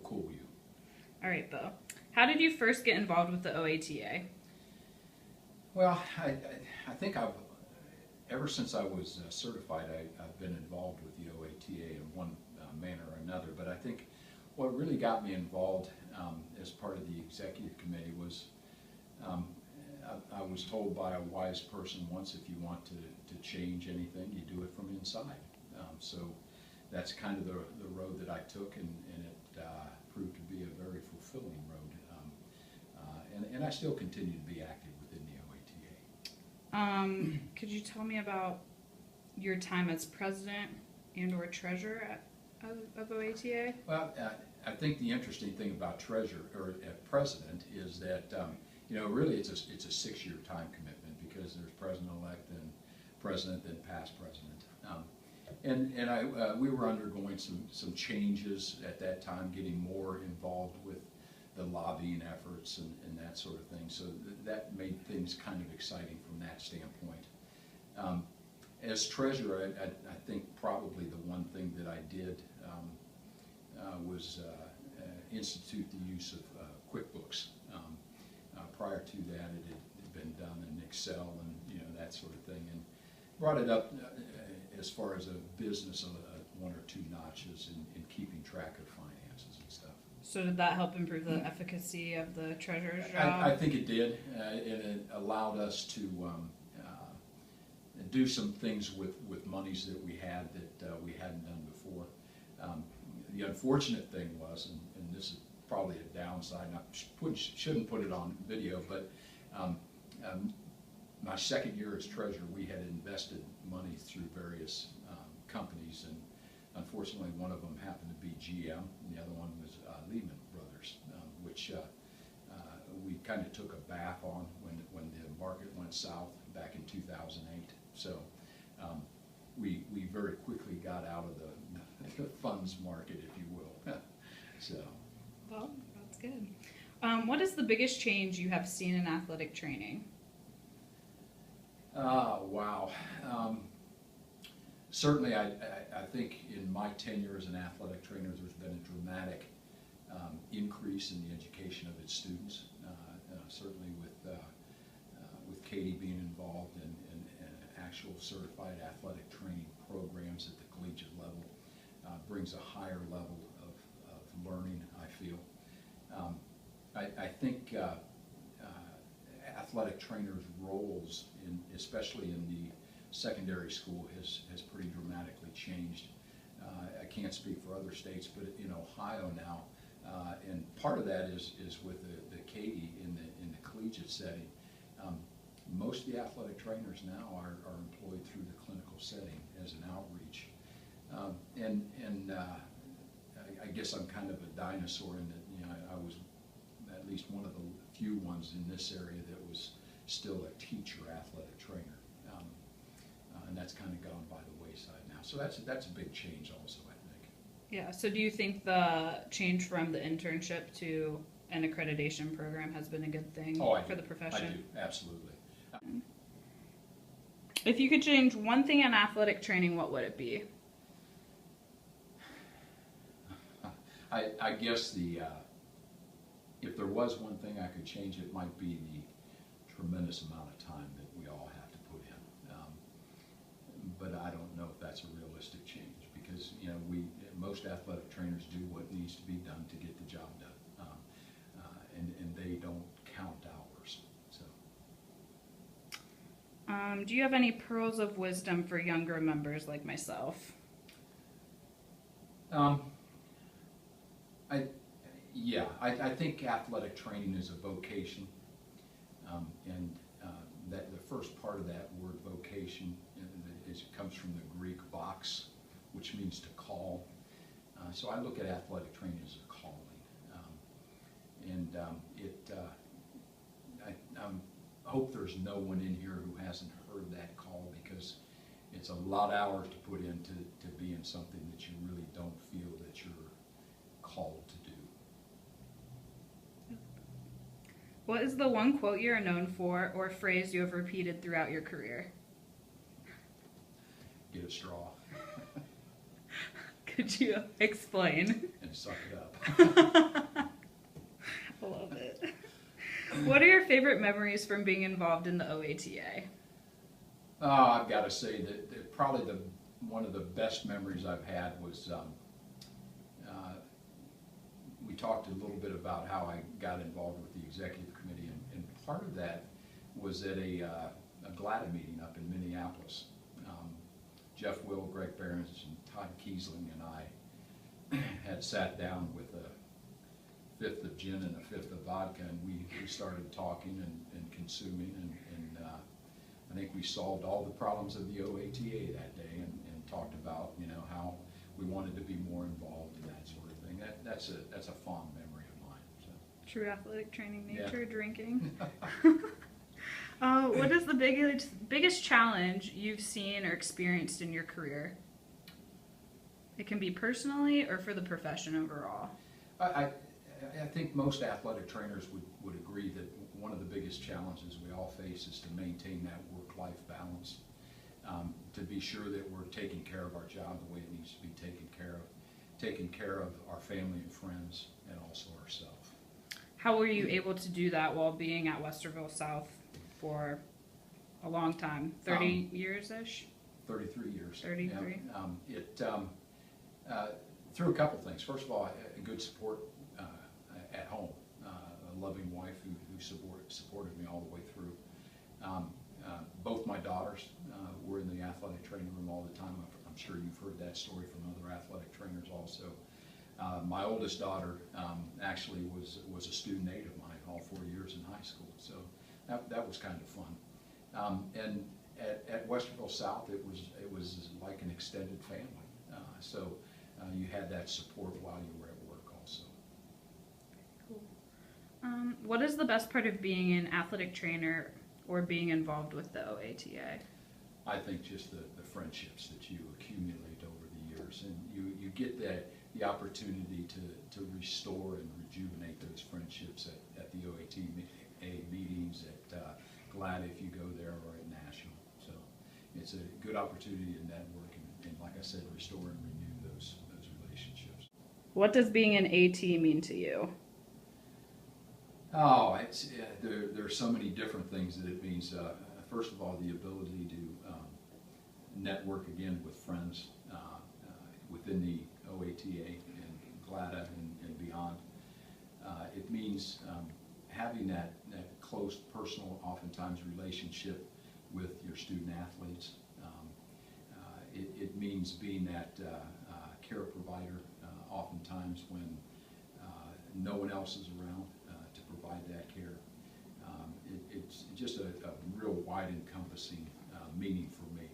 Kulju. All right, Bo. How did you first get involved with the OATA? Well, I think ever since I was certified, I've been involved with the OATA in one manner or another. But I think what really got me involved as part of the executive committee was I was told by a wise person once, if you want to change anything, you do it from inside. So that's kind of the road that I took, and it proved to be a very fulfilling road. And I still continue to be active within the OATA. Could you tell me about your time as president and or treasurer of OATA? Well, I think the interesting thing about treasurer or president is that really it's a 6-year time commitment, because there's president-elect, then president, then past president. We were undergoing some changes at that time, getting more involved with the lobbying efforts and that sort of thing. So that made things kind of exciting from that standpoint. As treasurer, I think probably the one thing that I did was institute the use of QuickBooks. Prior to that, it had been done in Excel and that sort of thing, and brought it up as far as a business 1 or 2 notches in keeping track of finances and stuff. So did that help improve the efficacy of the treasurer's job? I think it did, and it allowed us to do some things with monies that we had that we hadn't done before. The unfortunate thing was, and this is probably a downside, and I shouldn't put it on video, but my second year as treasurer, we had invested money through various companies, and unfortunately one of them happened to be GM, and the other one was Lehman Brothers, which we kind of took a bath on when the market went south back in 2008. So we very quickly got out of the funds market, if you will. So. Well, that's good. What is the biggest change you have seen in athletic training? Wow. Certainly, I think in my tenure as an athletic trainer, there's been a dramatic increase in the education of its students. Certainly with Katie being involved in actual certified athletic training programs at the collegiate level, brings a higher level of learning, I feel. I think athletic trainers' roles, especially in the secondary school, has pretty dramatically changed. I can't speak for other states, but in Ohio now, and part of that is with the Katie in the collegiate setting. Most of the athletic trainers now are employed through the clinical setting as an outreach, I guess I'm kind of a dinosaur in that I was at least one of the few ones in this area that was still a teacher athletic trainer, and that's kind of gone by the wayside now. So that's a big change also, I think. Yeah. So do you think the change from the internship to an accreditation program has been a good thing for the profession? I do, absolutely. If you could change one thing in athletic training, what would it be? I guess if there was one thing I could change, it might be the tremendous amount of time that we all have to put in. But I don't know if that's a realistic change, because most athletic trainers do what needs to be done to get the job done, and they don't count hours. So. Do you have any pearls of wisdom for younger members like myself? I think athletic training is a vocation, and that the first part of that word vocation comes from the Greek vox, which means to call. So I look at athletic training as a calling, I hope there's no one in here who hasn't heard that call, because it's a lot of hours to put into being something that you really don't feel that you're called to do. What is the one quote you're known for, or phrase you have repeated throughout your career? Get a straw. Could you explain? And suck it up. I love it. What are your favorite memories from being involved in the OATA? I've got to say that probably one of the best memories I've had was we talked a little bit about how I got involved with the executive committee, and part of that was at a GLATA meeting up in Minneapolis. Jeff Will, Greg Behrens, and Todd Kiesling and I had sat down with a fifth of gin and a fifth of vodka, and we started talking and consuming, and I think we solved all the problems of the OATA that day, and talked about, you know, how we wanted to be more involved in that sort of thing. That's a fond memory of mine. So. True athletic training, nature, Yeah. drinking. What is the biggest challenge you've seen or experienced in your career? It can be personally or for the profession overall. I think most athletic trainers would agree that one of the biggest challenges we all face is to maintain that work-life balance, to be sure that we're taking care of our job the way it needs to be taking care of our family and friends, and also ourselves. How were you able to do that while being at Westerville South for a long time, 30 years-ish? 33 years. 33. Yeah. Through a couple things. First of all, a good support at home, a loving wife who supported me all the way through. Both my daughters were in the athletic training room all the time. I'm sure you've heard that story from other athletic trainers also. My oldest daughter actually was a student aide of mine all 4 years in high school, so that was kind of fun. And at Westerville South, it was like an extended family. So you had that support while you were at work also. Cool. What is the best part of being an athletic trainer or being involved with the OATA? I think just the friendships that you accumulate over the years, and you get the opportunity to restore and rejuvenate those friendships at the OATA meetings, at GLATA if you go there, or at National. So it's a good opportunity to network and like I said, restore and renew those relationships. What does being an AT mean to you? Oh, there are so many different things that it means. First of all, the ability to network again with friends within the OATA and GLATA and beyond. It means having that close, personal, oftentimes relationship with your student athletes. It means being that care provider oftentimes when no one else is around to provide that care. It's just a real wide encompassing meaning for me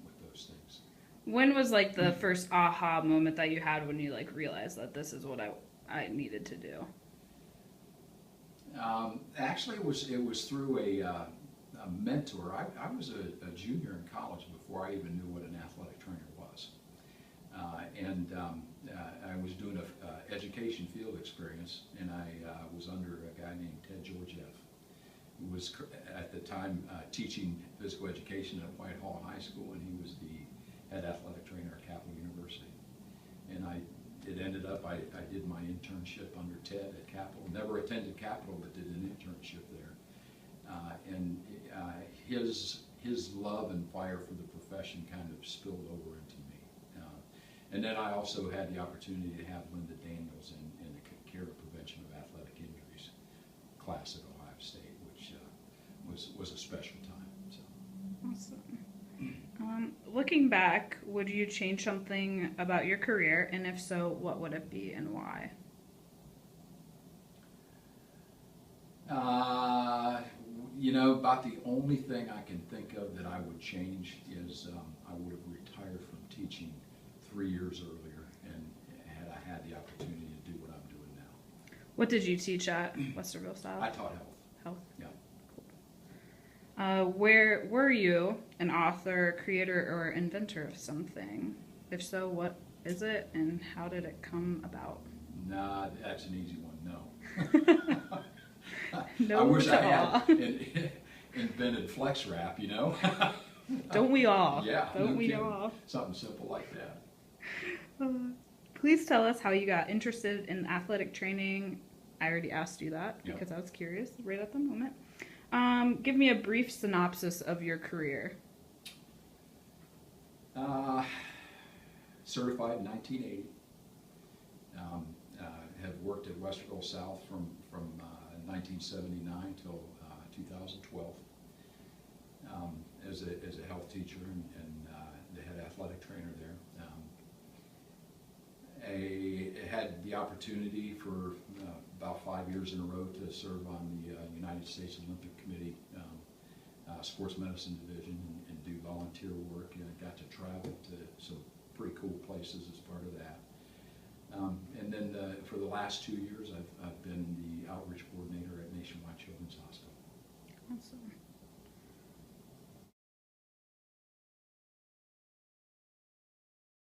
with those things. When was like the first aha moment that you had when you like realized that this is what I needed to do? Actually, it was through a mentor. I was a junior in college before I even knew what an athletic trainer was, and I was doing a education field experience, and I was under a guy named Ted Georgiev, who was at the time teaching physical education at Whitehall High School, and he was the head athletic trainer at Capital University. And it ended up I did my internship under Ted at Capital. Never attended Capital, but did an internship there. And his love and fire for the profession kind of spilled over into me. And then I also had the opportunity to have Linda Daniels in the care and prevention of athletic injuries class at Ohio State, which was a special time. So. Awesome. Looking back, would you change something about your career, and if so, what would it be and why? You know, about the only thing I can think of that I would change is I would have retired from teaching 3 years earlier, and had I had the opportunity to do what I'm doing now. What did you teach at Westerville South? I taught health. Health? Yeah. Where were you an author, creator, or inventor of something? If so, what is it, and how did it come about? Nah, that's an easy one, no. No I wish to I had all. invented flex wrap, you know? Don't we all? Yeah. Don't no we kidding. all? Something simple like that. Please tell us how you got interested in athletic training. I already asked you that Yep. because I was curious right at the moment. Give me a brief synopsis of your career. Certified in 1980. Have worked at Westerville South from 1979 till 2012 as a health teacher and the head athletic trainer there. I had the opportunity for about 5 years in a row to serve on the United States Olympic Committee Sports Medicine Division and do volunteer work, and I got to travel to some pretty cool places as part of that. And then for the last 2 years, I've been the outreach coordinator at Nationwide Children's Hospital.